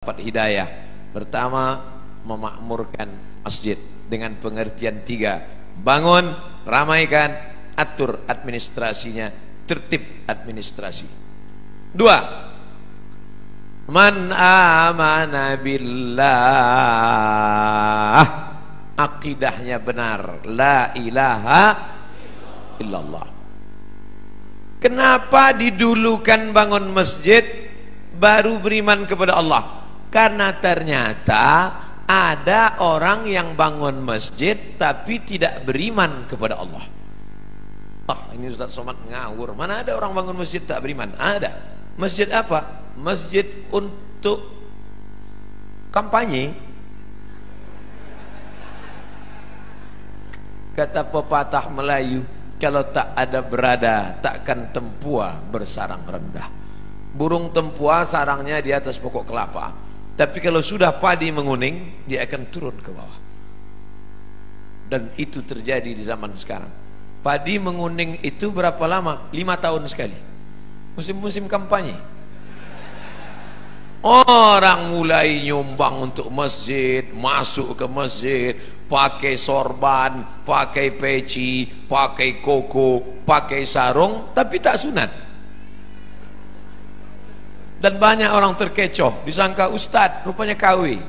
dapat hidayah. Pertama, memakmurkan masjid dengan pengertian tiga: bangun, ramaikan, atur administrasinya, tertib administrasi. Dua, man amana billah, akidahnya benar, la ilaha illallah. Kenapa didulukan bangun masjid baru beriman kepada Allah? Karena ternyata ada orang yang bangun masjid tapi tidak beriman kepada Allah. Ini Ustaz Somad ngawur. Mana ada orang bangun masjid tak beriman? Ada. Masjid apa? Masjid untuk kampanye. Kata pepatah Melayu, kalau tak ada berada, takkan tempua bersarang rendah. Burung tempua sarangnya di atas pokok kelapa, tapi kalau sudah padi menguning, dia akan turun ke bawah. Dan itu terjadi di zaman sekarang. Padi menguning itu berapa lama? 5 tahun sekali. Musim-musim kampanye. Orang mulai nyumbang untuk masjid, masuk ke masjid, pakai sorban, pakai peci, pakai koko, pakai sarung, tapi tak sunat. Dan banyak orang terkecoh, disangka ustadz, rupanya KW.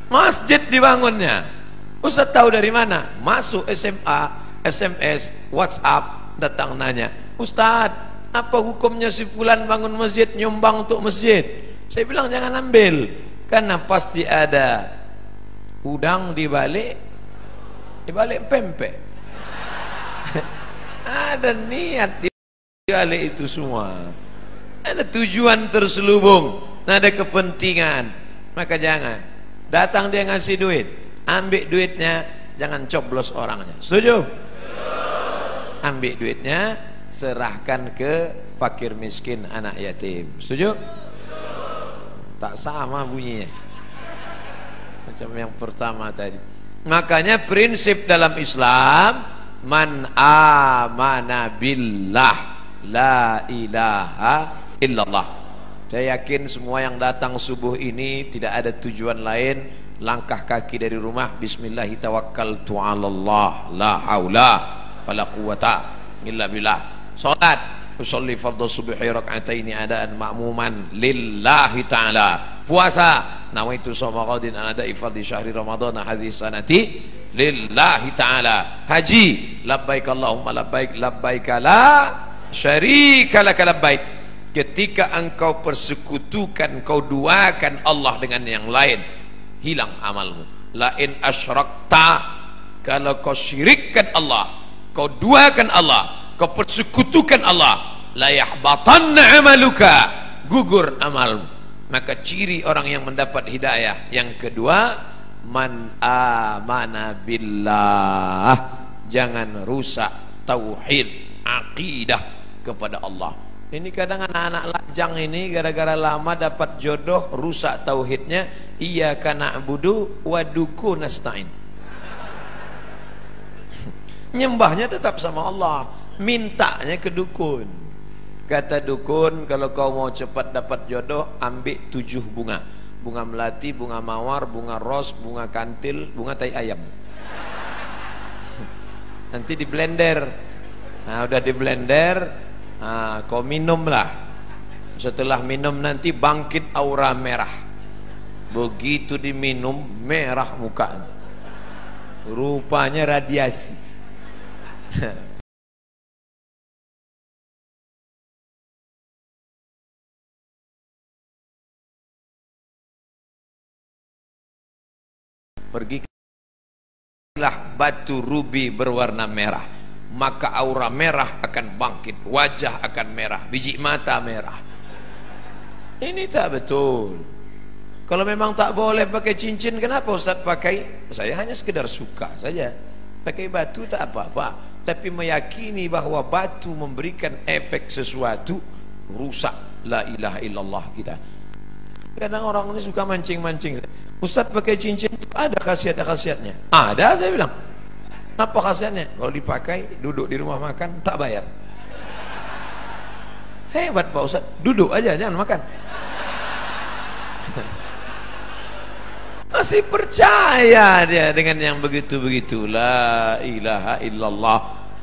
Masjid dibangunnya. Ustadz tahu dari mana? Masuk SMA, SMS, WhatsApp, datang nanya, Ustadz, apa hukumnya si fulan bangun masjid, nyumbang untuk masjid? Saya bilang jangan ambil, karena pasti ada udang di balik pempek. Ada niat di balik itu semua. Ada tujuan terselubung, ada kepentingan. Maka jangan. Datang dia ngasih duit, ambil duitnya, jangan coblos orangnya. Setuju? Ambil duitnya, serahkan ke fakir miskin, anak yatim. Setuju? Tak sama bunyinya macam yang pertama tadi. Makanya prinsip dalam Islam, man amana billah la ilaha illallah. Saya yakin semua yang datang subuh ini tidak ada tujuan lain, langkah kaki dari rumah, bismillahi tawakkaltu 'alallah la haula wala quwata illa billah. Salat, usolli fardhu subhi rak'ataini adaan ma'muman lillahi ta'ala. Puasa, nawaitu shauma ghadin an ada'i fardhi syahri ramadhan hadhihi sanati lillahi ta'ala. Haji, labbaik Allahumma labbaik, labbaik la syarika laka labbaik. Ketika engkau persekutukan, kau duakan Allah dengan yang lain, hilang amalmu. Lain asyrakta, kalau kau syirikkan Allah, kau duakan Allah, kau persekutukan Allah, la yahbatanna amaluka, gugur amalmu. Maka ciri orang yang mendapat hidayah yang kedua, man amana billah, jangan rusak tauhid, akidah kepada Allah. Ini kadang anak-anak lajang ini gara-gara lama dapat jodoh, rusak tauhidnya. Iyyaka na'budu wa duku nasta'in. Nyembahnya tetap sama Allah, mintanya ke dukun. Kata dukun, kalau kau mau cepat dapat jodoh, ambil 7 bunga. Bunga melati, bunga mawar, bunga ros, bunga kantil, bunga tai ayam. Nanti di blender. Nah, udah di blender, nah, kau minumlah. Setelah minum nanti bangkit aura merah. Begitu diminum, merah muka. Rupanya radiasi. Pergilah batu rubi berwarna merah, maka aura merah akan bangkit, wajah akan merah, biji mata merah. Ini tak betul. Kalau memang tak boleh pakai cincin, kenapa Ustaz pakai? Saya hanya sekedar suka saja. Pakai batu tak apa-apa, tapi meyakini bahwa batu memberikan efek sesuatu, rusak la ilaha illallah kita. Kadang orang ini suka mancing-mancing. Ustaz pakai cincin itu ada khasiat-khasiatnya. Ada, saya bilang. Apa khasiatnya? Kalau dipakai, duduk di rumah makan, tak bayar. Hebat Pak Ustaz, duduk aja, jangan makan. Masih percaya dia dengan yang begitu-begitu. La ilaha illallah.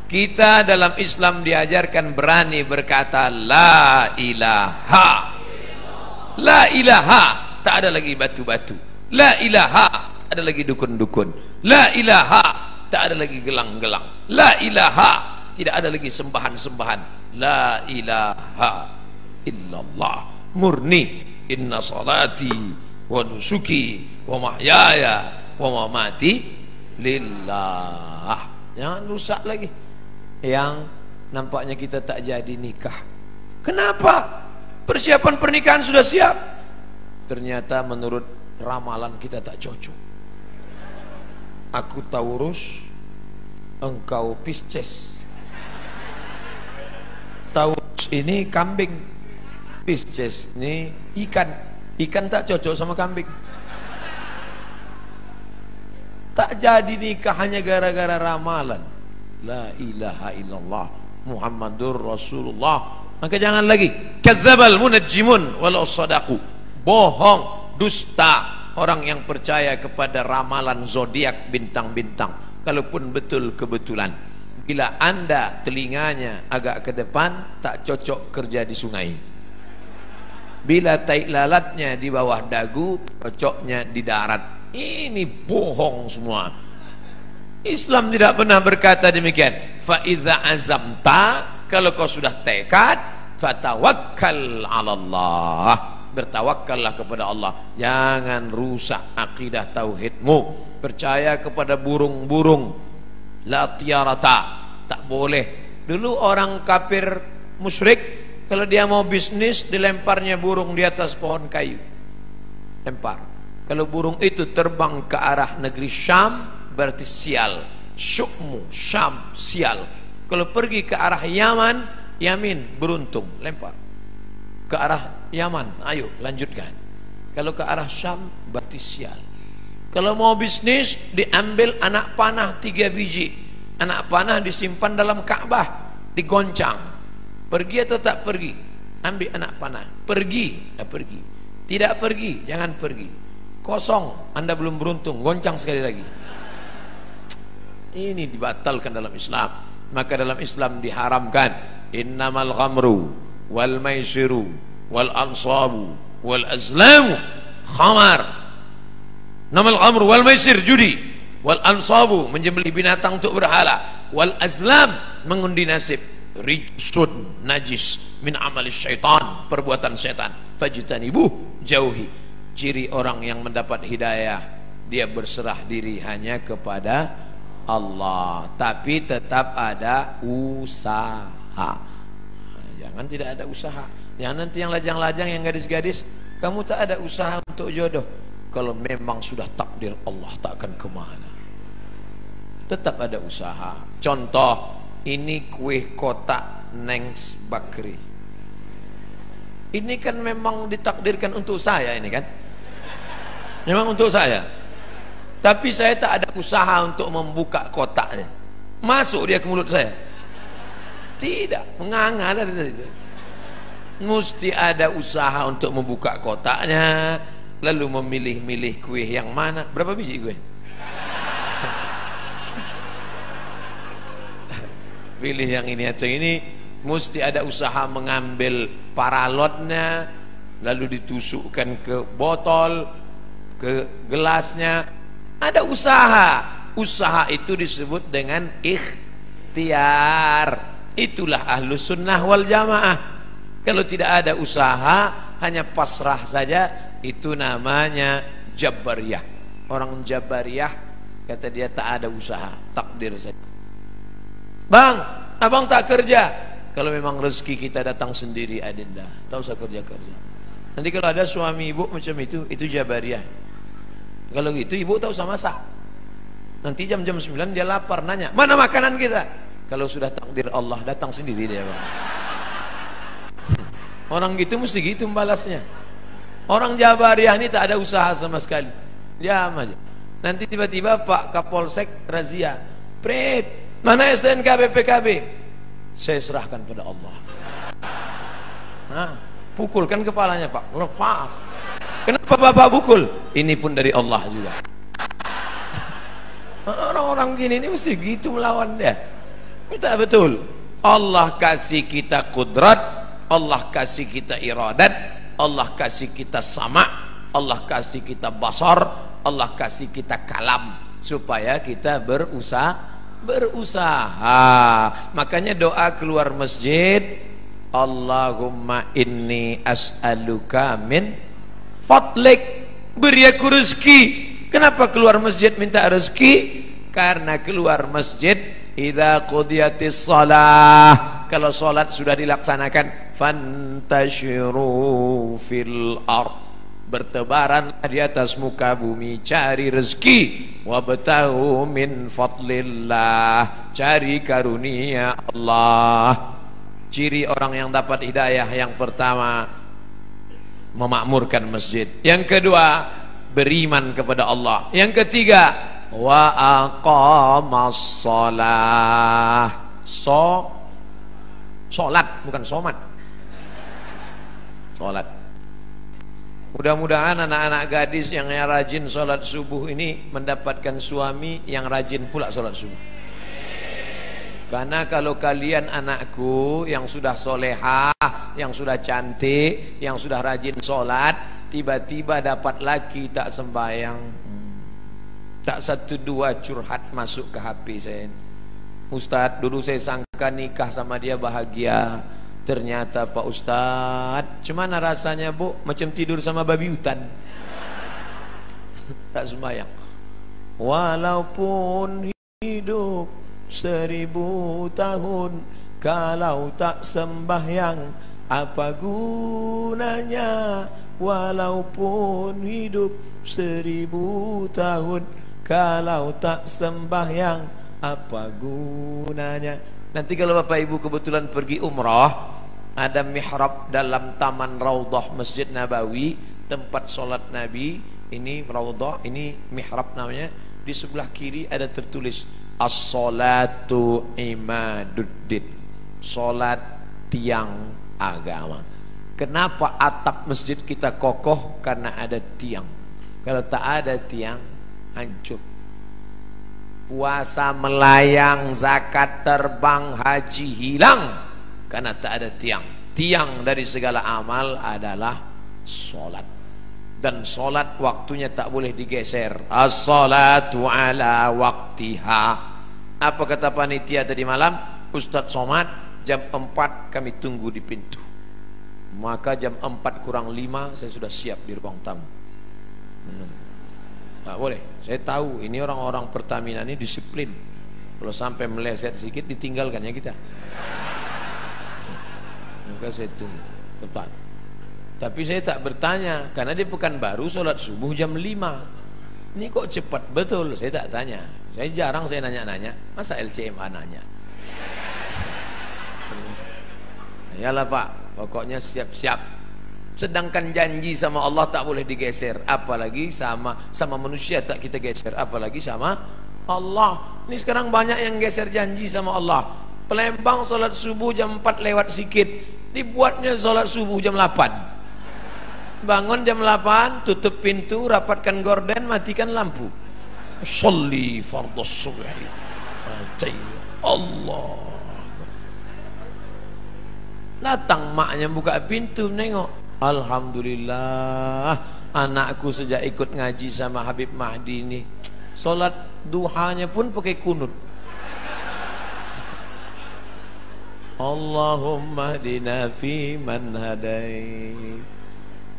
Kita dalam Islam diajarkan berani berkata la ilaha. La ilaha, tak ada lagi batu-batu. La ilaha, tak ada lagi dukun-dukun. La ilaha, tak ada lagi gelang-gelang. La ilaha, tidak ada lagi sembahan-sembahan. La ilaha illallah. Murni. Inna salati wa nusuki wa mahyaya wa mamati lillah. Jangan rusak lagi. Yang nampaknya kita tak jadi nikah. Kenapa? Persiapan pernikahan sudah siap, ternyata menurut ramalan kita tak cocok. Aku Taurus, engkau Pisces. Taurus ini kambing, Pisces ini ikan. Ikan tak cocok sama kambing. Tak jadi nikah hanya gara-gara ramalan. La ilaha illallah Muhammadur Rasulullah. Maka jangan lagi kazzabal munajjimun walau sadaqu. Bohong, dusta orang yang percaya kepada ramalan zodiak bintang-bintang, kalaupun betul kebetulan. Bila anda telinganya agak ke depan, tak cocok kerja di sungai. Bila tai lalatnya di bawah dagu, cocoknya di darat. Ini bohong semua. Islam tidak pernah berkata demikian. Fa idza azamta, kalau kau sudah tekad, fatawakkal 'ala Allah. Bertawakkallah kepada Allah. Jangan rusak akidah tauhidmu. Percaya kepada burung-burung. La tiarata, tak boleh. Dulu orang kafir musyrik, kalau dia mau bisnis, dilemparnya burung di atas pohon kayu. Lempar. Kalau burung itu terbang ke arah negeri Syam, berarti sial. Syukmu, Syam, sial. Kalau pergi ke arah Yaman, Yamin, beruntung, lempar. Ke arah Yaman, ayo lanjutkan. Kalau ke arah Syam, berarti sial. Kalau mau bisnis, diambil anak panah 3 biji. Anak panah disimpan dalam Ka'bah, digoncang. Pergi atau tak pergi? Ambil anak panah. Pergi, ya pergi. Tidak pergi, jangan pergi. Kosong, anda belum beruntung, goncang sekali lagi. Ini dibatalkan dalam Islam. Maka dalam Islam diharamkan innamal ghamru wal maisiru wal ansabu wal azlamu khamar. Namal ghamru wal maisir, judi, wal ansabu, menjembelih binatang untuk berhala, wal azlam, mengundi nasib, rijsun, najis, min amalis syaitan, perbuatan setan, fajtanibuh, jauhi. Ciri orang yang mendapat hidayah, dia berserah diri hanya kepada Allah, tapi tetap ada usaha. Jangan tidak ada usaha. Jangan nanti yang lajang-lajang, yang gadis-gadis, kamu tak ada usaha untuk jodoh. Kalau memang sudah takdir Allah, takkan kemana. Tetap ada usaha. Contoh, ini kue kotak Nengs Bakri. Ini kan memang ditakdirkan untuk saya, ini kan memang untuk saya. Tapi saya tak ada usaha untuk membuka kotaknya. Masuk dia ke mulut saya? Tidak, menganga dari itu. Mesti ada usaha untuk membuka kotaknya, lalu memilih-milih kue yang mana. Berapa biji kue? Pilih yang ini atau ini. Mesti ada usaha mengambil paralotnya, lalu ditusukkan ke botol, ke gelasnya. Ada usaha. Usaha itu disebut dengan ikhtiar. Itulah ahlus sunnah wal jamaah. Kalau tidak ada usaha, hanya pasrah saja, itu namanya Jabariyah. Orang Jabariyah kata dia tak ada usaha, takdir saja. Bang, abang tak kerja. Kalau memang rezeki kita datang sendiri, adinda, tak usah kerja-kerja. Nanti kalau ada suami ibu macam itu Jabariyah. Kalau gitu ibu tak usah masak. Nanti jam-jam 9 dia lapar, nanya, mana makanan kita? Kalau sudah takdir Allah, datang sendiri dia, bang. Orang gitu mesti gitu membalasnya. Orang Jabariyah ini tak ada usaha sama sekali, diam aja. Nanti tiba-tiba Pak Kapolsek razia, Pret, mana STNK BPKB? Saya serahkan pada Allah. Nah, pukulkan kepalanya, Pak. Lepas. Kenapa bapak pukul? Ini pun dari Allah juga. Orang-orang gini ini mesti gitu melawan dia. Kita betul. Allah kasih kita kudrat, Allah kasih kita iradat, Allah kasih kita sama, Allah kasih kita basar, Allah kasih kita kalam, supaya kita berusaha. Makanya doa keluar masjid, Allahumma inni as'aluka min fadlik, beri aku rezeki. Kenapa keluar masjid minta rezeki? Karena keluar masjid idza qudiyatis shalah, kalau salat sudah dilaksanakan, fantashiru fil ard, bertebaranlah di atas muka bumi, cari rezeki, wabtaghu min fadlillah, cari karunia Allah. Ciri orang yang dapat hidayah yang pertama, memakmurkan masjid. Yang kedua, beriman kepada Allah. Yang ketiga, wa aqamas shalah. Salat bukan somat. Salat. Mudah-mudahan anak-anak gadis yang rajin salat subuh ini mendapatkan suami yang rajin pula salat subuh. Karena kalau kalian anakku yang sudah solehah, yang sudah cantik, yang sudah rajin sholat, tiba-tiba dapat laki tak sembahyang, tak satu dua curhat masuk ke HP saya. Ustadz, dulu saya sangka nikah sama dia bahagia, ternyata Pak Ustadz, cemana rasanya bu? Macam tidur sama babi hutan. Tak sembahyang. Walaupun hidup 1000 tahun, kalau tak sembahyang apa gunanya? Walaupun hidup 1000 tahun, kalau tak sembahyang apa gunanya? Nanti kalau bapak ibu kebetulan pergi umrah, ada mihrab dalam taman Raudhah Masjid Nabawi, tempat solat Nabi. Ini Raudhah, ini mihrab namanya. Di sebelah kiri ada tertulis as-salatu imaduddin, solat tiang agama. Kenapa atap masjid kita kokoh? Karena ada tiang. Kalau tak ada tiang, hancur. Puasa melayang, zakat terbang, haji hilang, karena tak ada tiang. Tiang dari segala amal adalah solat. Dan solat waktunya tak boleh digeser. As-salatu ala waktiha. Apa kata panitia tadi malam? Ustadz Somad, jam 4 kami tunggu di pintu. Maka jam 4 kurang 5 saya sudah siap di ruang tamu. Tak boleh. Saya tahu ini orang-orang Pertamina ini disiplin. Kalau sampai meleset sedikit ditinggalkan ya kita. Maka saya tunggu tepat. Tapi saya tak bertanya, karena dia Pekanbaru sholat subuh jam 5. Ini kok cepat betul? Saya tak tanya. Saya jarang saya nanya-nanya. Masa LCMA nanya? Yalah Pak, pokoknya siap-siap. Sedangkan janji sama Allah tak boleh digeser. Apalagi sama manusia tak kita geser. Apalagi sama Allah. Ini sekarang banyak yang geser janji sama Allah. Pelembang sholat subuh jam 4 lewat sikit, dibuatnya sholat subuh jam 8. Bangun jam 8, tutup pintu, rapatkan gorden, matikan lampu. Sholli fardhus subhi. Allah. Datang maknya buka pintu nengok. Alhamdulillah, anakku sejak ikut ngaji sama Habib Mahdi ini, solat duhanya pun pakai kunut. Allahumma hdina fi man hadait.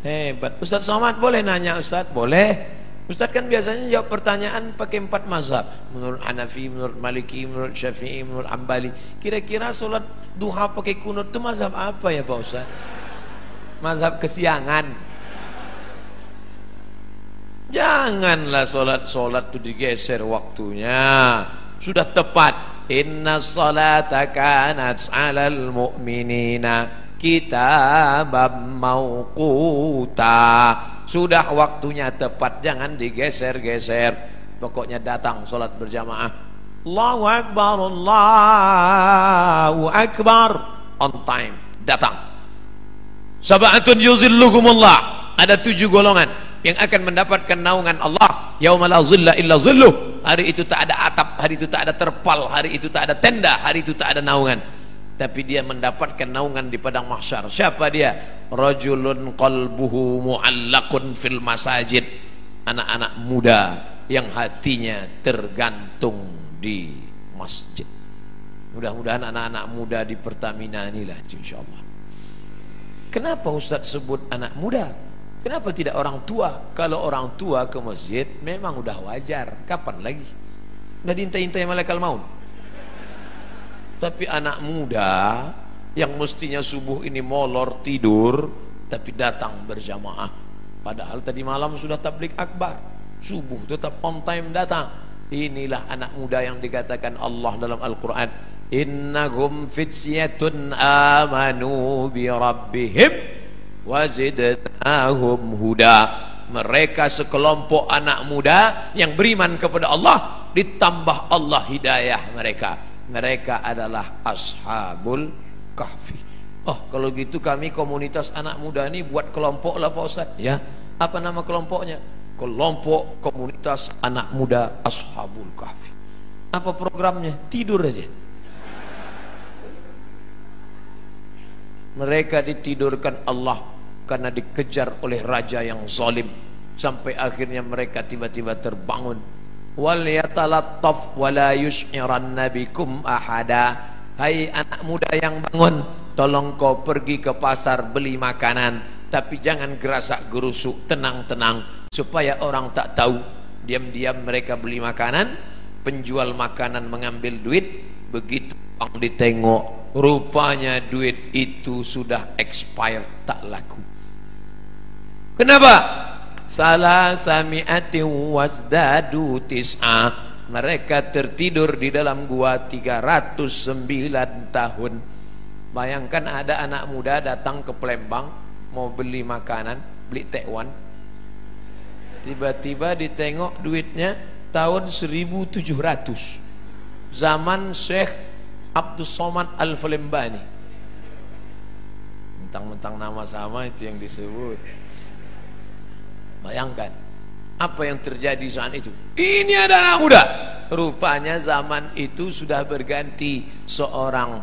Hebat. Ustadz Somad boleh nanya Ustadz? Boleh. Ustadz kan biasanya jawab pertanyaan pakai 4 mazhab. Menurut Hanafi, menurut Maliki, menurut Syafi'i, menurut Ambali. Kira-kira solat duha pakai kunut itu mazhab apa ya Pak Ustadz? Mazhab kesiangan. Janganlah solat-solat itu digeser waktunya. Sudah tepat. Inna salata kanat 'alal mu'minina kitabam mauquta. Sudah waktunya tepat, jangan digeser-geser. Pokoknya datang solat berjamaah. Allahu Akbar, Allahu Akbar. On time, datang. Sab'atun yuzilluhumullah. Ada 7 golongan yang akan mendapatkan naungan Allah. Yauma la zilla illa zilluh. Hari itu tak ada atap, hari itu tak ada terpal, hari itu tak ada tenda, hari itu tak ada naungan. Tapi dia mendapatkan naungan di padang mahsyar. Siapa dia? Rajulun qalbuhu mu'allaqun fil masajid. Anak-anak muda yang hatinya tergantung di masjid. Mudah-mudahan anak-anak muda di Pertamina inilah, insyaallah. Kenapa Ustaz sebut anak muda? Kenapa tidak orang tua? Kalau orang tua ke masjid memang udah wajar. Kapan lagi? Udah diintai-intai malaikat maut. Tapi anak muda yang mestinya subuh ini molor tidur, tapi datang berjamaah. Padahal tadi malam sudah tablik akbar, subuh tetap on time datang. Inilah anak muda yang dikatakan Allah dalam Al-Quran, innahum fityatun amanu bi rabbihim wazidnahum huda. Mereka sekelompok anak muda yang beriman kepada Allah, ditambah Allah hidayah mereka. Mereka adalah ashabul kahfi. Oh, kalau gitu kami komunitas anak muda ini buat kelompok lah Pak Ustaz. Ya, apa nama kelompoknya? Kelompok komunitas anak muda ashabul kahfi. Apa programnya? Tidur aja. Mereka ditidurkan Allah karena dikejar oleh raja yang zalim, sampai akhirnya mereka tiba-tiba terbangun. Wal yatalattaf wala yush'iranna bikum ahada. Hai anak muda yang bangun, tolong kau pergi ke pasar beli makanan, tapi jangan gerasak gerusuk, tenang-tenang supaya orang tak tahu. Diam-diam mereka beli makanan, penjual makanan mengambil duit, begitu orang ditengok, rupanya duit itu sudah expired, tak laku. Kenapa? Salah sami'ati wasdadu tis'a. Mereka tertidur di dalam gua 309 tahun. Bayangkan ada anak muda datang ke Palembang mau beli makanan, beli tekwan, tiba-tiba ditengok duitnya tahun 1700, zaman Syekh Abdul Somad Al-Falembani. Mentang-mentang nama sama itu yang disebut. Bayangkan apa yang terjadi saat itu. Ini ada anak muda. Rupanya zaman itu sudah berganti seorang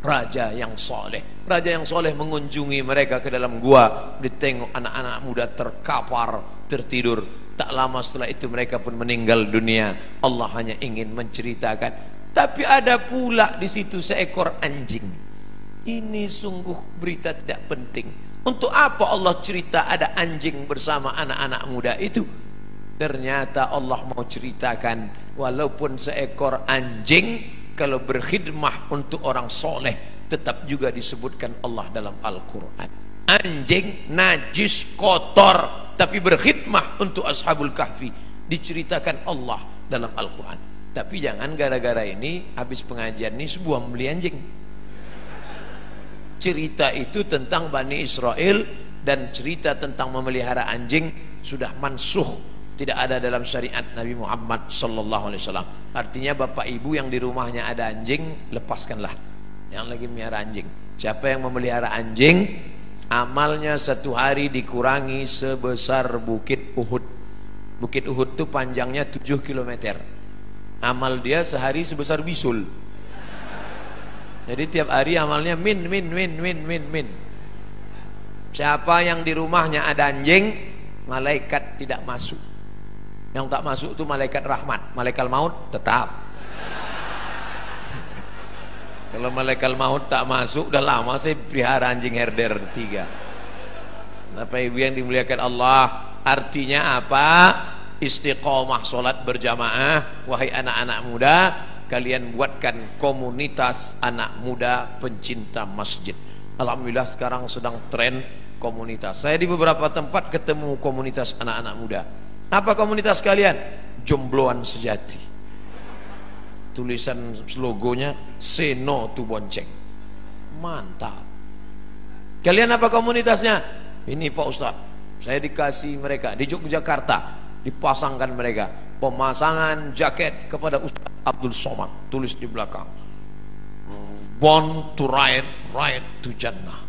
raja yang soleh. Raja yang soleh mengunjungi mereka ke dalam gua, ditengok anak-anak muda terkapar, tertidur. Tak lama setelah itu mereka pun meninggal dunia. Allah hanya ingin menceritakan. Tapi ada pula di situ seekor anjing. Ini sungguh berita tidak penting. Untuk apa Allah cerita ada anjing bersama anak-anak muda itu? Ternyata Allah mau ceritakan, walaupun seekor anjing kalau berkhidmah untuk orang soleh, tetap juga disebutkan Allah dalam Al-Quran. Anjing najis kotor, tapi berkhidmah untuk ashabul kahfi, diceritakan Allah dalam Al-Quran. Tapi jangan gara-gara ini habis pengajian ini sebuah membeli anjing. Cerita itu tentang Bani Israel dan cerita tentang memelihara anjing sudah mansuh, tidak ada dalam syariat Nabi Muhammad sallallahu alaihi wasallam. Artinya bapak ibu yang di rumahnya ada anjing, lepaskanlah yang lagi melihara anjing. Siapa yang memelihara anjing, amalnya satu hari dikurangi sebesar Bukit Uhud. Bukit Uhud itu panjangnya 7 km. Amal dia sehari sebesar bisul. Jadi tiap hari amalnya min. Siapa yang di rumahnya ada anjing, malaikat tidak masuk. Yang tak masuk itu malaikat rahmat, malaikat maut tetap. Kalau malaikat maut tak masuk, udah lama saya pelihara anjing herder 3. Bapak ibu yang dimuliakan Allah, artinya apa? Istiqomah solat berjamaah. Wahai anak-anak muda, kalian buatkan komunitas anak muda pencinta masjid. Alhamdulillah sekarang sedang tren komunitas. Saya di beberapa tempat ketemu komunitas anak-anak muda. Apa komunitas kalian? Jombloan sejati. Tulisan logonya say no to bonceng. Mantap. Kalian apa komunitasnya? Ini Pak Ustaz, saya dikasih mereka di Yogyakarta, dipasangkan mereka pemasangan jaket kepada Ustaz Abdul Somad, tulis di belakang, born to ride, ride to Jannah.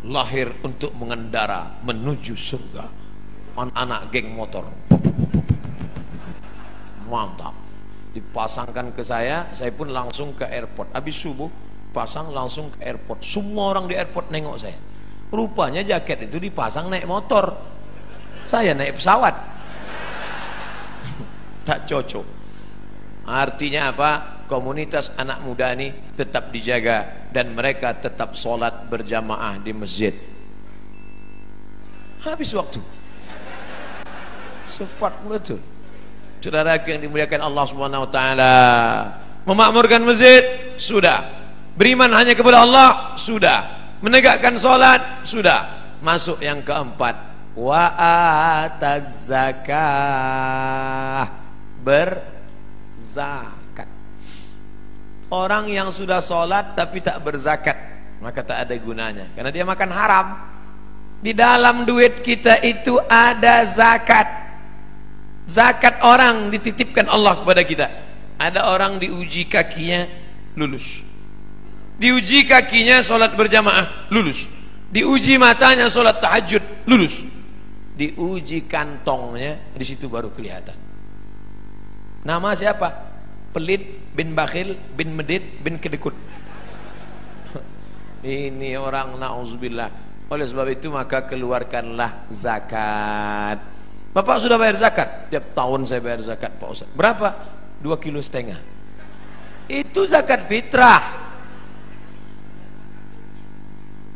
lahir untuk mengendara menuju surga. Anak-anak geng motor, mantap, dipasangkan ke saya pun langsung ke airport. Habis subuh pasang langsung ke airport. Semua orang di airport nengok saya. Rupanya jaket itu dipasang naik motor, saya naik pesawat. Tak cocok. Artinya apa? Komunitas anak muda ini tetap dijaga dan mereka tetap sholat berjamaah di masjid. Habis waktu. Cepat betul. Saudara yang dimuliakan Allah Subhanahu wa taala, memakmurkan masjid sudah, beriman hanya kepada Allah sudah, menegakkan salat sudah. Masuk yang keempat, wa ataz zakah, berzakat. Orang yang sudah salat tapi tak berzakat, maka tak ada gunanya, karena dia makan haram. Di dalam duit kita itu ada zakat. Zakat orang dititipkan Allah kepada kita. Ada orang diuji kakinya lulus, diuji kakinya sholat berjamaah lulus, diuji matanya sholat tahajud lulus, diuji kantongnya, di situ baru kelihatan. Nama siapa? Pelit bin bakhil bin medit bin kedekut. Ini orang na'udzubillah. Oleh sebab itu maka keluarkanlah zakat. Bapak sudah bayar zakat? Tiap tahun saya bayar zakat, Pak Ustaz. Berapa? 2,5 kilo. Itu zakat fitrah.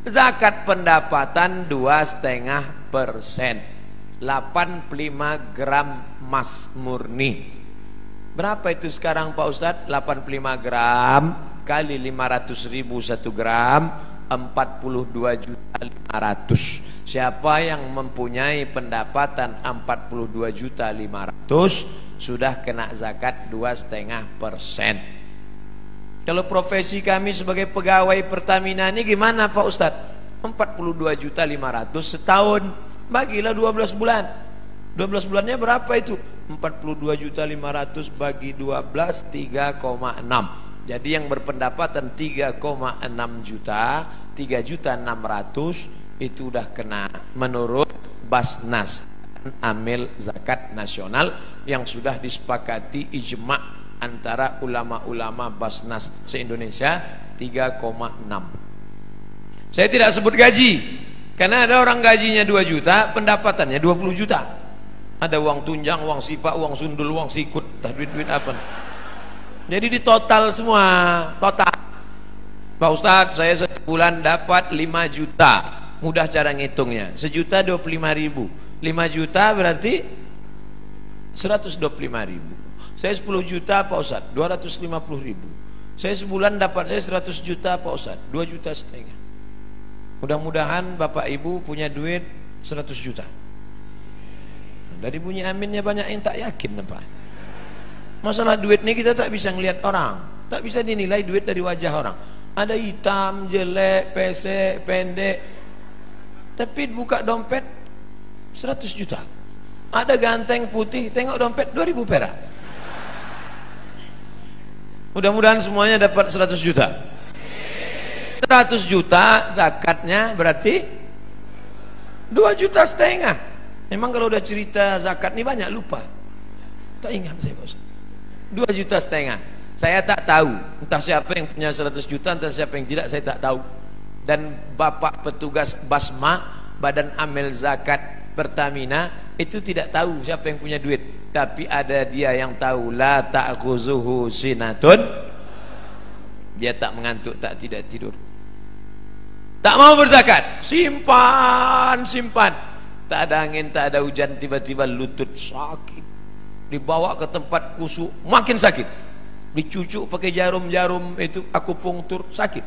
Zakat pendapatan 2,5%, 85 gram emas murni. Berapa itu sekarang Pak Ustaz? 85 gram kali 500.000 1 gram, 42.500.000. Siapa yang mempunyai pendapatan 42.500.000 sudah kena zakat 2,5%. Kalau profesi kami sebagai pegawai Pertamina ini gimana Pak Ustaz? 42.500.000 setahun, bagilah 12 bulan. 12 bulannya berapa itu? 42.500.000 bagi 12, 3,6. Jadi yang berpendapatan 3,6 juta, 3.600.000 itu udah kena menurut Basnas, amil zakat nasional yang sudah disepakati ijma' antara ulama-ulama Basnas se-Indonesia, 3,6. Saya tidak sebut gaji, karena ada orang gajinya 2 juta, pendapatannya 20 juta. Ada uang tunjang, uang sipak, uang sundul, uang sikut, duit-duit apa. Jadi di total semua, total. Pak Ustadz, saya satu bulan dapat 5 juta. Mudah cara ngitungnya, 1.025.000. 5 juta berarti 125.000. Saya 10 juta Pak Ustadz, 250.000. Saya sebulan dapat saya 100 juta Pak Ustadz, 2,5 juta. Mudah-mudahan Bapak Ibu punya duit 100 juta. Dari bunyi aminnya banyak yang tak yakin apa. Masalah duit ini kita tak bisa ngelihat orang, tak bisa dinilai duit dari wajah orang. Ada hitam, jelek, pesek, pendek. Tapi buka dompet 100 juta. Ada ganteng putih, tengok dompet 2.000 perak. Mudah-mudahan semuanya dapat 100 juta. 100 juta zakatnya berarti 2,5 juta. Memang kalau udah cerita zakat ini banyak lupa. Tak ingat saya Bos. 2,5 juta. Saya tak tahu entah siapa yang punya 100 juta, entah siapa yang tidak, saya tak tahu. Dan Bapak petugas Basma, Badan Amil Zakat Pertamina, itu tidak tahu siapa yang punya duit. Tapi ada dia yang tahu, la ta'khuzuhu sinatun. Dia tak mengantuk, tak tidak tidur. Tak mau berzakat, simpan. Tak ada angin, tak ada hujan, tiba-tiba lutut sakit. Dibawa ke tempat kusuk, makin sakit. Dicucuk pakai jarum-jarum itu akupunktur, sakit.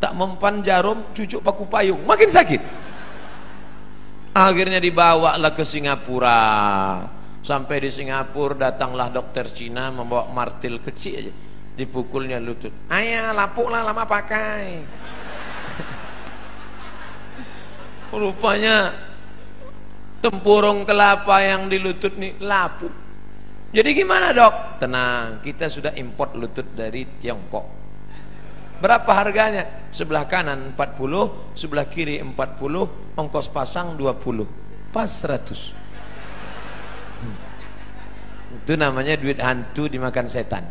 Tak mempan jarum, cucuk paku payung, makin sakit. Akhirnya dibawalah ke Singapura. Sampai di Singapura datanglah dokter Cina membawa martil kecil aja, dipukulnya lutut. Ayah, lapuklah lama pakai. Rupanya tempurung kelapa yang di lutut nih lapuk. Jadi gimana dok? Tenang, kita sudah import lutut dari Tiongkok. Berapa harganya? Sebelah kanan 40, sebelah kiri 40, ongkos pasang 20, pas 100. Itu namanya duit hantu dimakan setan.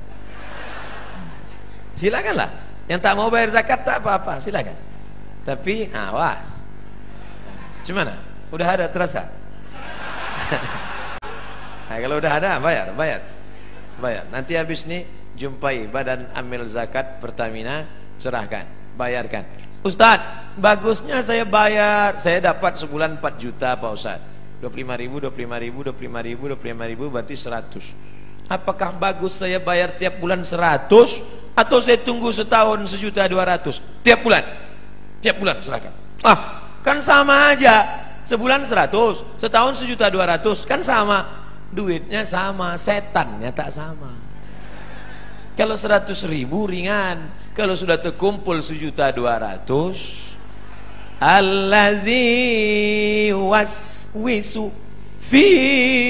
Silakanlah. Yang tak mau bayar zakat tak apa-apa, silakan. Tapi awas. Gimana? Udah ada terasa? Nah, kalau udah ada bayar. Nanti habis nih jumpai Badan Amil Zakat Pertamina, serahkan, bayarkan. Ustadz, bagusnya saya bayar, saya dapat sebulan 4 juta Pak Ustadz. 25.000 berarti 100. Apakah bagus saya bayar tiap bulan 100 atau saya tunggu setahun 1.200.000 tiap bulan? Tiap bulan serahkan. Kan sama aja. Sebulan 100, setahun 1.200.000, kan sama. Duitnya sama, setannya tak sama. Kalau 100.000 ringan, kalau sudah terkumpul 1.200.000, allazi waswisu fi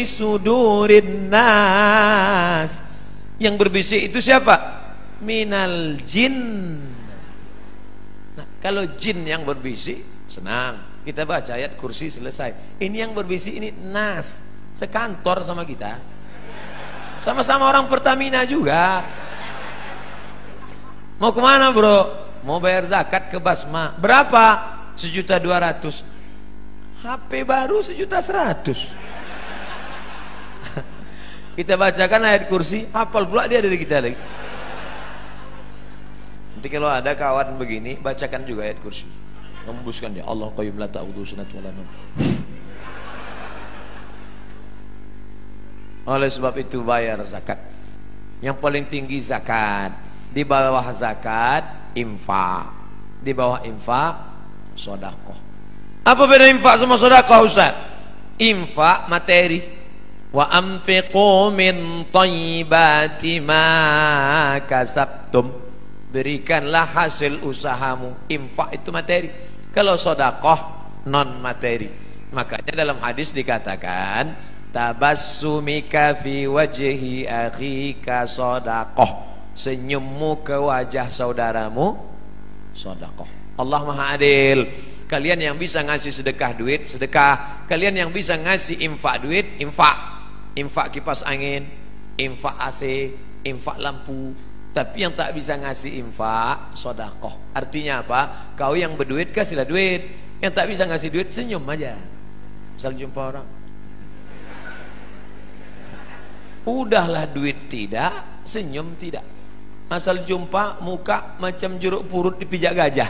sudurin nas, yang berbisik itu siapa? Minal jin. Nah, kalau jin yang berbisik, senang, kita baca ayat kursi selesai. Ini yang berbisik ini nas, sekantor sama kita, sama-sama orang Pertamina juga. Mau kemana bro? Mau bayar zakat ke Basma. Berapa? 1.200.000. HP baru 1.100.000. Kita bacakan ayat kursi, hafal pula dia dari kita lagi. Nanti kalau ada kawan begini, bacakan juga ayat kursi, membuskan dia. Allah qayyum la ta'udhu sunat wa la nawm. Oleh sebab itu bayar zakat. Yang paling tinggi zakat. Di bawah zakat infak. Di bawah infak sedekah. Apa beda infak sama sedekah Ustaz? Infak materi. Wa anfiqu min thayyibati ma kasabtum. Berikanlah hasil usahamu. Infak itu materi. Kalau sedekah non materi. Makanya dalam hadis dikatakan tabassumika fi wajhi akhika sedekah. Senyummu ke wajah saudaramu sedekah. Allah Maha Adil. Kalian yang bisa ngasih sedekah duit, sedekah. Kalian yang bisa ngasih infak duit, infak. Infak kipas angin, infak AC, infak lampu. Tapi yang tak bisa ngasih infak, sedekah. Artinya apa? Kau yang berduit kasihlah duit. Yang tak bisa ngasih duit senyum aja. Misal jumpa orang, udahlah duit tidak, senyum tidak. Asal jumpa muka macam jeruk purut dipijak gajah.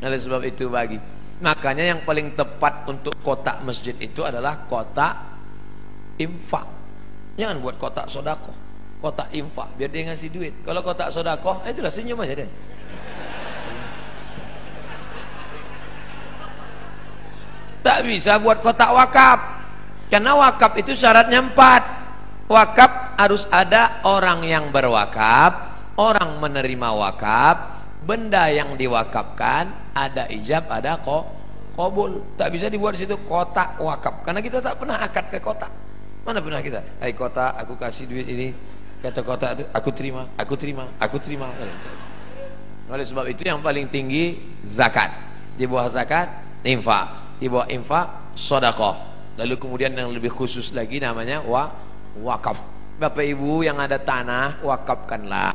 Oleh sebab itu bagi, makanya yang paling tepat untuk kotak masjid itu adalah kotak infak. Jangan buat kotak sedekah, kotak infak biar dia ngasih duit. Kalau kotak sedekah, itulah senyum aja deh. Tak bisa buat kotak wakaf, karena wakaf itu syaratnya 4. Wakaf harus ada orang yang berwakaf, orang menerima wakaf, benda yang diwakafkan, ada ijab, ada qabul. Tak bisa dibuat di situ kotak wakaf, karena kita tak pernah akad ke kotak. Mana pernah kita? Hai kotak, aku kasih duit ini. Kata kotak itu, aku terima, aku terima, aku terima. Oleh sebab itu yang paling tinggi zakat. Di bawah zakat infak, di bawah infak sedekah. Lalu kemudian yang lebih khusus lagi namanya wakaf. Bapak Ibu yang ada tanah, wakafkanlah.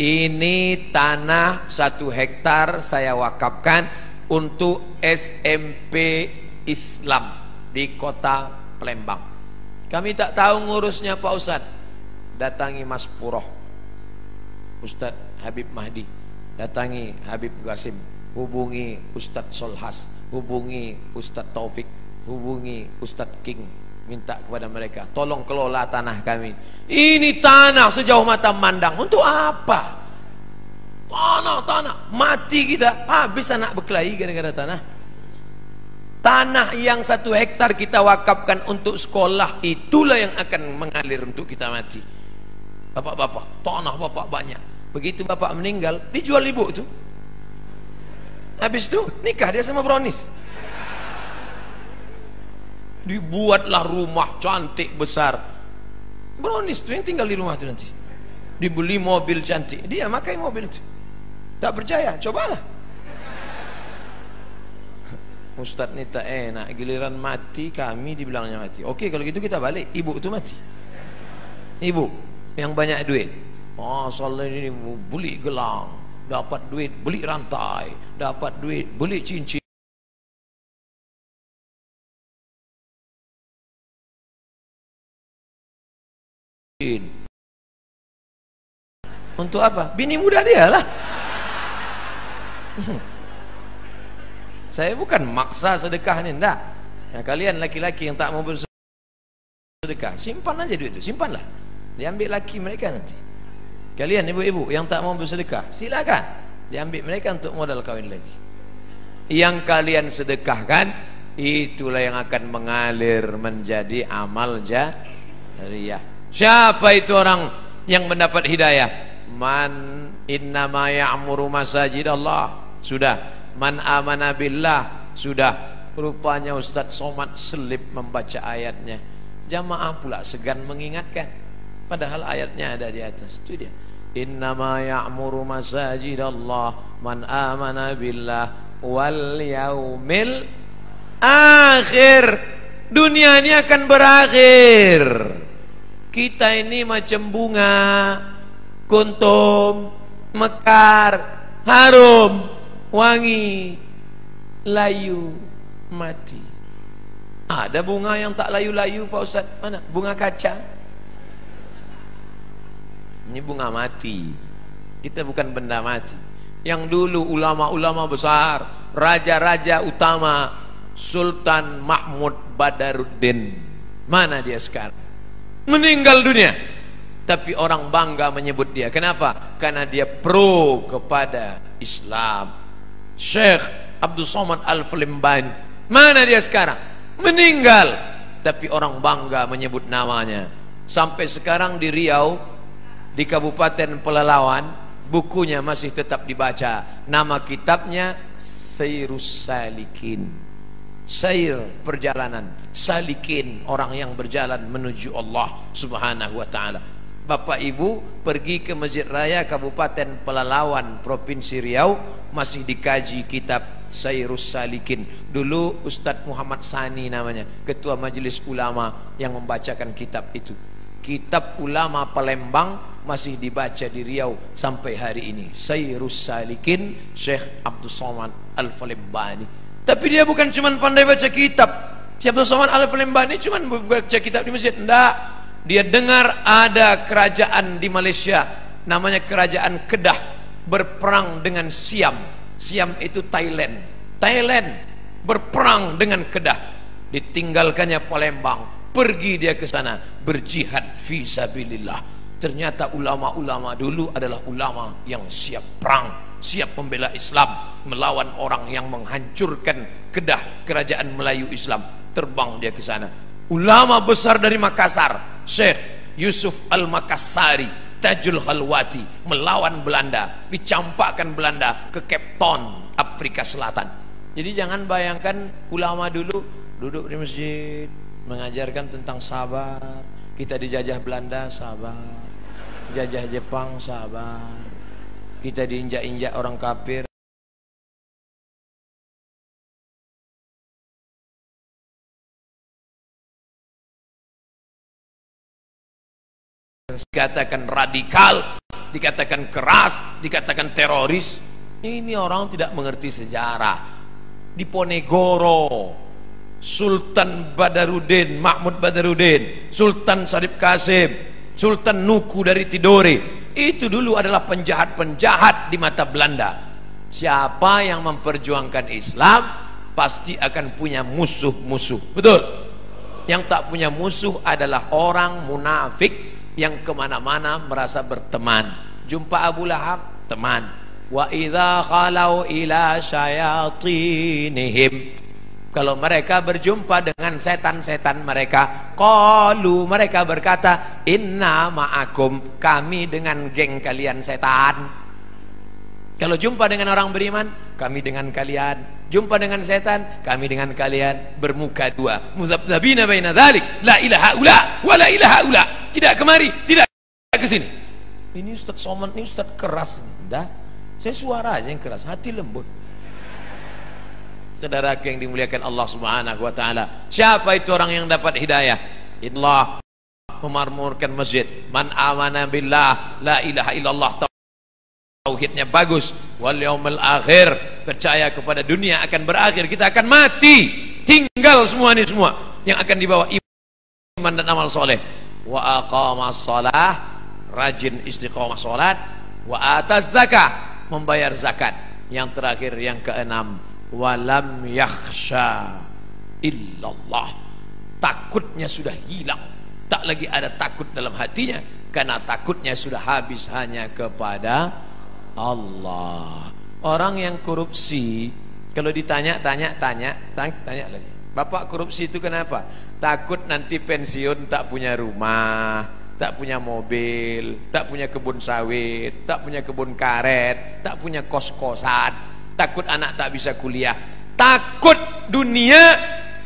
Ini tanah 1 hektar saya wakafkan untuk SMP Islam di kota Palembang. Kami tak tahu ngurusnya Pak Ustadz. Datangi Mas Puroh, Ustadz Habib Mahdi, datangi Habib Qasim, hubungi Ustadz Solhas, hubungi Ustadz Taufik, hubungi Ustadz King, minta kepada mereka tolong kelola tanah kami. Ini tanah sejauh mata mandang. Untuk apa? Tanah mati kita, habis anak berkelahi gara-gara tanah. Tanah yang 1 hektar kita wakafkan untuk sekolah, itulah yang akan mengalir untuk kita mati. Bapak-bapak, tanah bapak banyak. Begitu bapak meninggal, dijual ibu itu. Habis itu nikah dia sama Bronis. Dibuatlah rumah cantik besar. Bronis tuh yang tinggal di rumah itu nanti. dibeli mobil cantik, dia pakai mobil itu. Tak percaya, cobalah. Ustadz ni tak enak, giliran mati kami dibilangnya mati. Oke, kalau gitu kita balik, ibu itu mati. Ibu yang banyak duit, oh soalnya ini beli gelang, dapat duit beli rantai, dapat duit beli cincin. Untuk apa? Bini muda dia lah. Saya bukan maksa sedekah ni, enggak. Nah, kalian laki-laki yang tak mau bersedekah, simpan aja duit itu, simpanlah. Diambil laki mereka nanti. Kalian ibu-ibu yang tak mau bersedekah, silakan diambil mereka untuk modal kawin lagi. Yang kalian sedekahkan, itulah yang akan mengalir menjadi amal jariyah. Siapa itu orang yang mendapat hidayah? Man innama ya'muru masajidallah. Sudah. Man amana billah. Sudah. Rupanya Ustaz Somad selip membaca ayatnya. Jamaah pula segan mengingatkan, padahal ayatnya ada di atas. Itu dia. Innama ya'muru masajidallah man amana billah wal yaumil akhir. Dunia ini akan berakhir. Kita ini macam bunga, kuntum, mekar, harum, wangi, layu, mati. Ada bunga yang tak layu-layu Pak Ustaz? Mana? Bunga kaca. Ini bunga mati. Kita bukan benda mati. Yang dulu ulama-ulama besar, raja-raja utama, Sultan Mahmud Badaruddin, mana dia sekarang? Meninggal dunia. Tapi orang bangga menyebut dia. Kenapa? Karena dia pro kepada Islam. Syekh Abdul Somad Al-Falimbani, mana dia sekarang? Meninggal. Tapi orang bangga menyebut namanya. Sampai sekarang di Riau, di Kabupaten Pelalawan, bukunya masih tetap dibaca. Nama kitabnya Sayrus Salikin. Sair, perjalanan, salikin, orang yang berjalan menuju Allah Subhanahu wa ta'ala. Bapak Ibu pergi ke Masjid Raya Kabupaten Pelalawan Provinsi Riau, masih dikaji kitab Sayrus Salikin. Dulu Ustadz Muhammad Sani namanya, ketua majelis ulama yang membacakan kitab itu. Kitab ulama Palembang masih dibaca di Riau sampai hari ini. Sayrus Salikin, Syekh Abdul Somad Al-Falimbani. Tapi dia bukan cuma pandai baca kitab. Syekh Abdul Somad Al-Falimbani cuma baca kitab di masjid. Enggak. Dia dengar ada kerajaan di Malaysia, namanya kerajaan Kedah, berperang dengan Siam. Siam itu Thailand. Thailand berperang dengan Kedah. Ditinggalkannya Palembang, pergi dia ke sana berjihad fi sabilillah. Ternyata ulama-ulama dulu adalah ulama yang siap perang, siap membela Islam, melawan orang yang menghancurkan Kedah, kerajaan Melayu Islam. Terbang dia ke sana. Ulama besar dari Makassar, Syekh Yusuf Al-Makassari, Tajul Khalwati, melawan Belanda, dicampakkan Belanda ke Cape Town, Afrika Selatan. Jadi jangan bayangkan ulama dulu duduk di masjid mengajarkan tentang sabar. Kita dijajah Belanda, sabar. Jajah Jepang, sabar. Kita diinjak-injak orang kafir, dikatakan radikal, dikatakan keras, dikatakan teroris. Ini orang tidak mengerti sejarah. Di Ponegoro, Sultan Badaruddin, Mahmud Badaruddin, Sultan Sarip Kasim, Sultan Nuku dari Tidore, itu dulu adalah penjahat-penjahat di mata Belanda. Siapa yang memperjuangkan Islam pasti akan punya musuh-musuh. Betul? Yang tak punya musuh adalah orang munafik yang kemana-mana merasa berteman. Jumpa Abu Lahab, teman. Wa idza khalau ila syayatinihim, kalau mereka berjumpa dengan setan-setan mereka, qalu, mereka berkata, inna ma'akum, kami dengan geng kalian setan. Kalau jumpa dengan orang beriman, kami dengan kalian. Jumpa dengan setan, kami dengan kalian. Bermuka dua, muzabzabina baina dzalik, la ilaha ula wa la ilaha ula. Tidak kemari, tidak ke sini. Ini Ustaz Somad, ini Ustaz keras. Dah, saya suara aja yang keras, hati lembut. Saudara yang dimuliakan Allah Subhanahu wa taala, siapa itu orang yang dapat hidayah? Allah memakmurkan masjid. Man amana billah, la ilaha illallah, tauhidnya bagus, wal yaumil akhir, percaya kepada dunia akan berakhir, kita akan mati, tinggal semua ini semua yang akan dibawa iman dan amal soleh. Wa aqamas shalah, rajin istiqomah salat. Wa ataz zakah, membayar zakat. Yang terakhir, yang keenam, walam yakhsha illallah, takutnya sudah hilang, tak lagi ada takut dalam hatinya, karena takutnya sudah habis hanya kepada Allah. Orang yang korupsi, kalau ditanya lagi, Bapak korupsi itu kenapa? Takut nanti pensiun tak punya rumah, tak punya mobil, tak punya kebun sawit, tak punya kebun karet, tak punya kos-kosan, takut anak tak bisa kuliah, takut dunia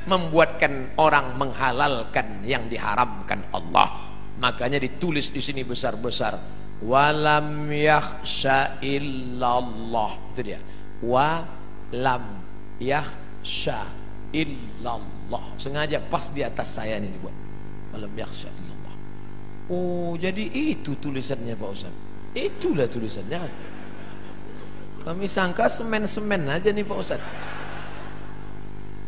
membuatkan orang menghalalkan yang diharamkan Allah. Makanya ditulis di sini besar-besar, walam yakhsha illallah. Itu dia, walam yakhsha illallah. Sengaja pas di atas saya ini dibuat, walam yakhsha illallah. Oh, jadi itu tulisannya Pak Ustaz. Itulah tulisannya. Kami sangka semen-semen aja nih Pak Ustaz.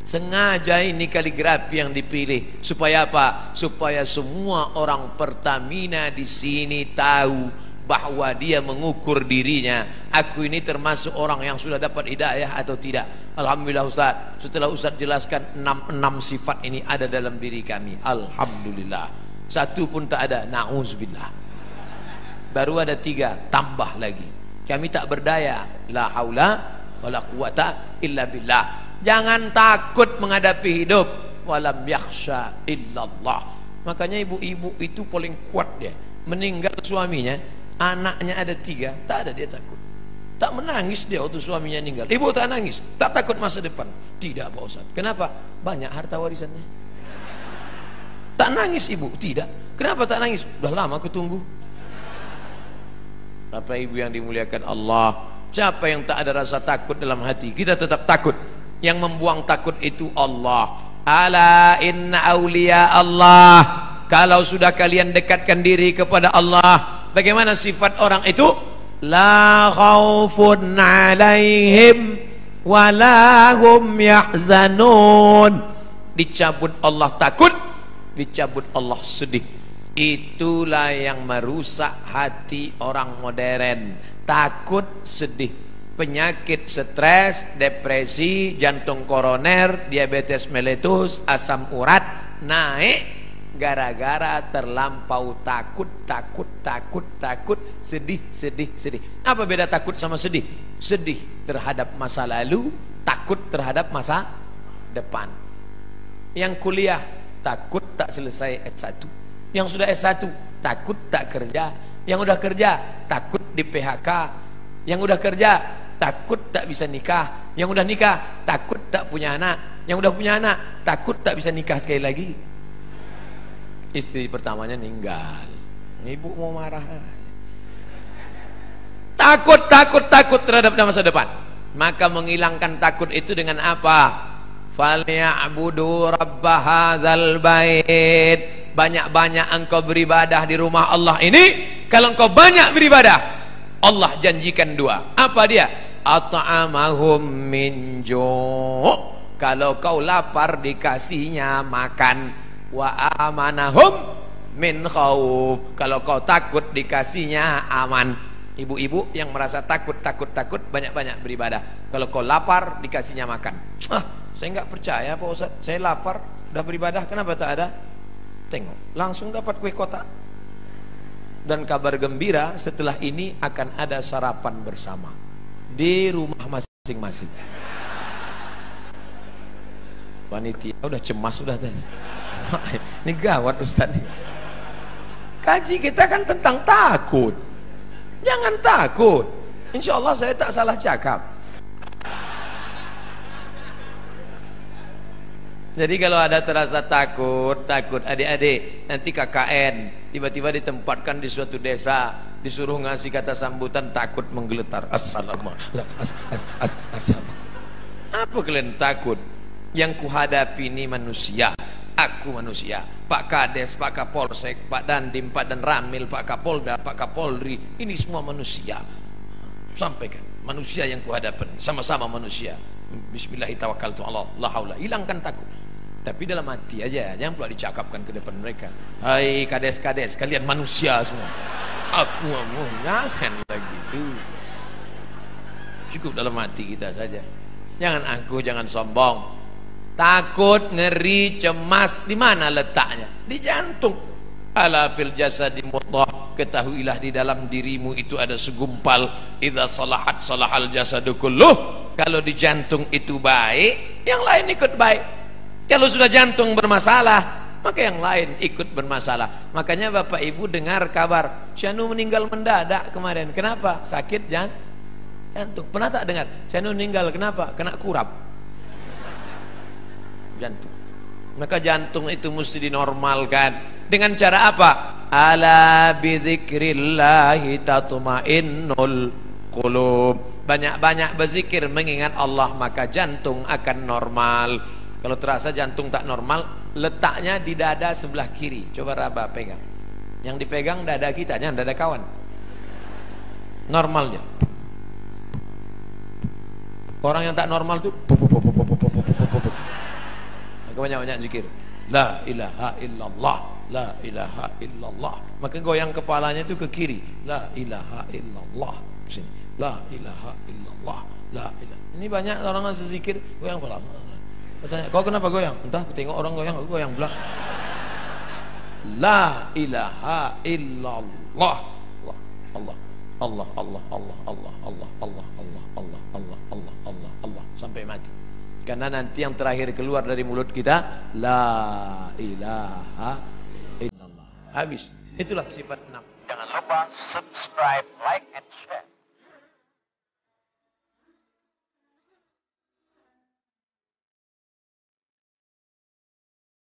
Sengaja ini kaligrafi yang dipilih supaya apa? Supaya semua orang Pertamina di sini tahu bahwa dia mengukur dirinya. Aku ini termasuk orang yang sudah dapat hidayah atau tidak. Alhamdulillah Ustaz. Setelah Ustaz jelaskan 6 sifat ini ada dalam diri kami. Alhamdulillah. Satu pun tak ada, na'udzubillah. Baru ada 3, tambah lagi. Kami tak berdaya. La haula wala quwata illa billah. Jangan takut menghadapi hidup. Walam yakhsha illallah. Makanya ibu-ibu itu paling kuat dia. Meninggal suaminya, anaknya ada 3, tak ada dia takut. Tak menangis dia waktu suaminya meninggal. Ibu tak nangis, tak takut masa depan. Tidak Pak Ustaz. Kenapa? Banyak harta warisannya. Tak nangis ibu? Tidak. Kenapa tak nangis? Sudah lama aku tunggu. Bapak ibu yang dimuliakan Allah, siapa yang tak ada rasa takut dalam hati? Kita tetap takut. Yang membuang takut itu Allah. Ala inna awliya Allah. Kalau sudah kalian dekatkan diri kepada Allah, bagaimana sifat orang itu? La khaufun alaihim walahum yahzanun. Dicabut Allah takut, dicabut Allah sedih. Itulah yang merusak hati orang modern. Takut, sedih, penyakit stres, depresi, jantung koroner, diabetes meletus, asam urat naik gara-gara terlampau takut, sedih. Apa beda takut sama sedih? Sedih terhadap masa lalu, takut terhadap masa depan. Yang kuliah takut tak selesai S1. Yang sudah S1 takut tak kerja. Yang udah kerja takut di PHK. Yang udah kerja takut tak bisa nikah. Yang udah nikah takut tak punya anak. Yang udah punya anak takut tak bisa nikah sekali lagi. Istri pertamanya meninggal, ibu mau marah. Takut terhadap masa depan. Maka menghilangkan takut itu dengan apa? Falyabudu rabb hadzal bait. Banyak-banyak engkau beribadah di rumah Allah ini. Kalau engkau banyak beribadah, Allah janjikan 2. Apa dia? At'amahum min ju'. Kalau kau lapar dikasihnya makan. Wa amanahum min khauf. Kalau kau takut dikasihnya aman. Ibu-ibu yang merasa takut banyak-banyak beribadah. Kalau kau lapar dikasihnya makan. Saya enggak percaya Pak Ustaz. Saya lapar, udah beribadah, kenapa tak ada? Tengok, langsung dapat kue kotak. Dan kabar gembira, setelah ini akan ada sarapan bersama di rumah masing-masing. Panitia udah cemas sudah tadi. Ini gawat Ustaz. Kaji kita kan tentang takut. Jangan takut. Insya Allah saya tak salah cakap. Jadi kalau ada terasa takut adik-adik, nanti KKN tiba-tiba ditempatkan di suatu desa, disuruh ngasih kata sambutan takut menggeletar. Assalamualaikum. Apa kalian takut? Yang kuhadapi ini manusia. Aku manusia. Pak Kades, Pak Kapolsek, Pak Dandim, Pak Dan Ramil, Pak Kapolda, Pak Kapolri, ini semua manusia. Sampaikan, manusia yang kuhadapi, sama-sama manusia. Bismillahirrahmanirrahim. La haula, hilangkan takut. Tapi dalam hati aja, jangan pula dicakapkan ke depan mereka. Hai kades-kades, kalian manusia semua. Aku mau, jangan lagi itu. Cukup dalam hati kita saja. Jangan angkuh, jangan sombong. Takut, ngeri, cemas, di mana letaknya? Di jantung. Ala fil jasadi mudghah, ketahuilah di dalam dirimu itu ada segumpal. Idza salahat salahal jasadu kulluh. Kalau di jantung itu baik, yang lain ikut baik. Kalau sudah jantung bermasalah, maka yang lain ikut bermasalah. Makanya Bapak Ibu dengar kabar Syanu meninggal mendadak kemarin. Kenapa? Sakit jantung. Pernah tak dengar Syanu meninggal kenapa? Kena kurap jantung. Maka jantung itu mesti dinormalkan. Dengan cara apa? Ala bidzikrillahi tatmainnul qulub. Banyak-banyak berzikir mengingat Allah, maka jantung akan normal. Kalau terasa jantung tak normal, letaknya di dada sebelah kiri. Coba raba pegang. Yang dipegang dada kita, jangan dada kawan. Normalnya. Orang yang tak normal tuh banyak-banyak zikir. La ilaha illallah, la ilaha illallah. Maka goyang kepalanya itu ke kiri. La ilaha illallah. Ke sini. La ilaha illallah, la ilaha. Ini banyak orang yang zikir goyang kepala. Tanya, kau kenapa goyang? Entah, tengok orang goyang, aku goyang pula. La ilaha illallah. Allah, Allah, Allah, Allah, Allah, Allah, Allah, Allah, Allah, Allah, Allah, Allah, Allah, sampai mati. Karena nanti yang terakhir keluar dari mulut kita, la ilaha illallah. Habis. Itulah sifat 6. Jangan lupa subscribe, like, and share.